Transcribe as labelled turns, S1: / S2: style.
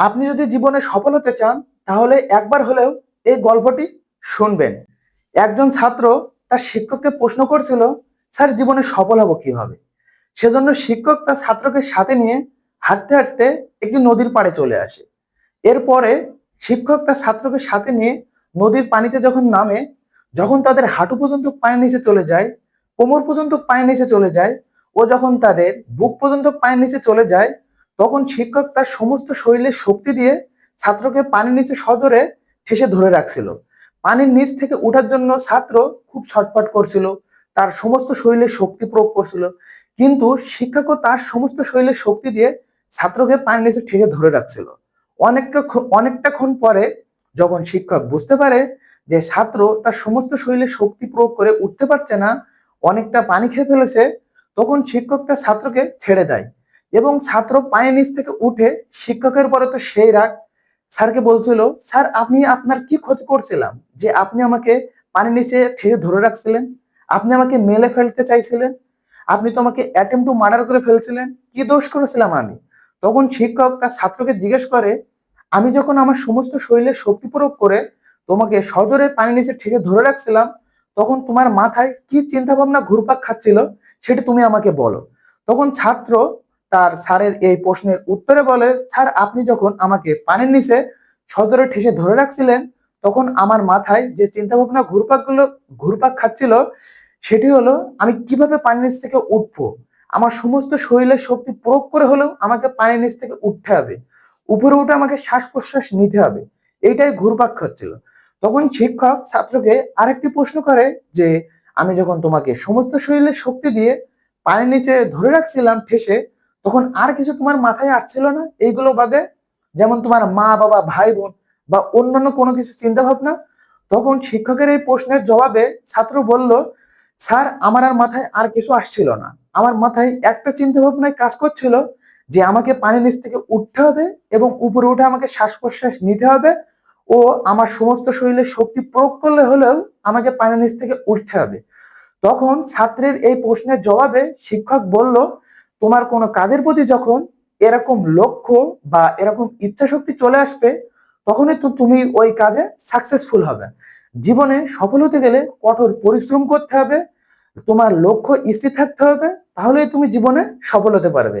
S1: আপনি যদি জীবনে সফল হতে চান তাহলে একবার হলেও এই গল্পটি শুনবেন। একজন ছাত্র তার শিক্ষককে প্রশ্ন করছিল, স্যার জীবনে সফল হব কিভাবে? সেজন্য শিক্ষক তার ছাত্রকে সাথে নিয়ে হাঁটতে হাঁটতে একটি নদীর পাড়ে চলে আসে। এরপরে শিক্ষক তার ছাত্রকে সাথে নিয়ে নদীর পানিতে যখন নামে, যখন তাদের হাঁটু পর্যন্ত পায়ের নিচে চলে যায়, কোমর পর্যন্ত পায়ের নিচে চলে যায় ও যখন তাদের বুক পর্যন্ত পায়ের নিচে চলে যায়, তখন শিক্ষক তার সমস্ত শরীরের শক্তি দিয়ে ছাত্রকে পানির নিচে সজোরে ঠেসে ধরে রাখছিল। পানির নিচ থেকে ওঠার জন্য ছাত্র খুব ছটফট করছিল, তার সমস্ত শরীরের শক্তি প্রয়োগ করছিল, কিন্তু শিক্ষকও তার সমস্ত শরীরের শক্তি দিয়ে ছাত্রকে পানির নিচে ঠেসে ধরে রাখছিল। অনেকটাক্ষণ পরে যখন শিক্ষক বুঝতে পারে যে ছাত্র তার সমস্ত শরীরের শক্তি প্রয়োগ করে উঠতে পারছে না, অনেকটা পানি খেয়ে ফেলেছে, তখন শিক্ষক তার ছাত্রকে ছেড়ে দেয় এবং ছাত্র পায়ের নিচ থেকে উঠে, শিক্ষকের পরে তো সেই রাগ, স্যারকে বলছিল, স্যার আপনি আপনার কি ক্ষতি করছিলাম যে আপনি আমাকে পানির নিচে ঠেলে ধরে রাখছিলেন? আপনি আমাকে মেলে ফেলতে চাইছিলেন, আপনি তো আমাকে অ্যাটেম্প টু মার্ডার করে ফেলছিলেন, কি দোষ করেছিলাম আমি? তখন শিক্ষক তার ছাত্রকে জিজ্ঞেস করে, আমি যখন আমার সমস্ত শরীরে শক্তি প্রয়োগ করে তোমাকে সজোরে পানির নিচে ঠেকে ধরে রাখছিলাম, তখন তোমার মাথায় কি চিন্তা ভাবনা ঘুরপাক খাচ্ছিল সেটা তুমি আমাকে বলো। তখন ছাত্র তার স্যারের এই প্রশ্নের উত্তরে বলে, স্যার আপনি যখন আমাকে পানির নিচে সজোরে ঠেসে ধরে রাখছিলেন, তখন আমার মাথায় যে চিন্তা ভাবনা ঘুরপাক খাচ্ছিল সেটি হলো, আমি কিভাবে পানির নিচ থেকে উঠবো। আমার সমস্ত শরীরের শক্তি প্রয়োগ করে হলেও আমাকে পানির নিচ থেকে উঠতে হবে, উপরে উঠে আমাকে শ্বাস প্রশ্বাস নিতে হবে, এইটাই ঘুরপাক খাচ্ছিল। তখন শিক্ষক ছাত্রকে আরেকটি প্রশ্ন করে যে, আমি যখন তোমাকে সমস্ত শরীরের শক্তি দিয়ে পানির নিচে ধরে রাখছিলাম ঠেসে, তখন আর কিছু তোমার মাথায় আসছিল না এইগুলো বাদে? যেমন তোমার মা বাবা ভাই বোন বা অন্যান্য কোনো কিছু চিন্তা ভাবনা? তখন শিক্ষকের এই প্রশ্নের জবাবে ছাত্র বলল, স্যার আমার আর মাথায় আর কিছু আসছিল না, আমার মাথায় একটা চিন্তা ভাবনায় কাজ করছিল যে আমাকে পানির নিচ থেকে উঠতে হবে এবং উপরে উঠে আমাকে শ্বাস প্রশ্বাস নিতে হবে ও আমার সমস্ত শরীরে শক্তি প্রয়োগ করলে হলেও আমাকে পানির নিচ থেকে উঠতে হবে। তখন ছাত্রের এই প্রশ্নের জবাবে শিক্ষক বলল, তোমার কোনো কাজের প্রতি যখন এরকম লক্ষ্য বা এরকম ইচ্ছা শক্তি চলে আসবে, তখনই তো তুমি ওই কাজে সাকসেসফুল হবে। জীবনে সফল হতে গেলে কঠোর পরিশ্রম করতে হবে, তোমার লক্ষ্য স্থির থাকতে হবে, তাহলেই তুমি জীবনে সফল হতে পারবে।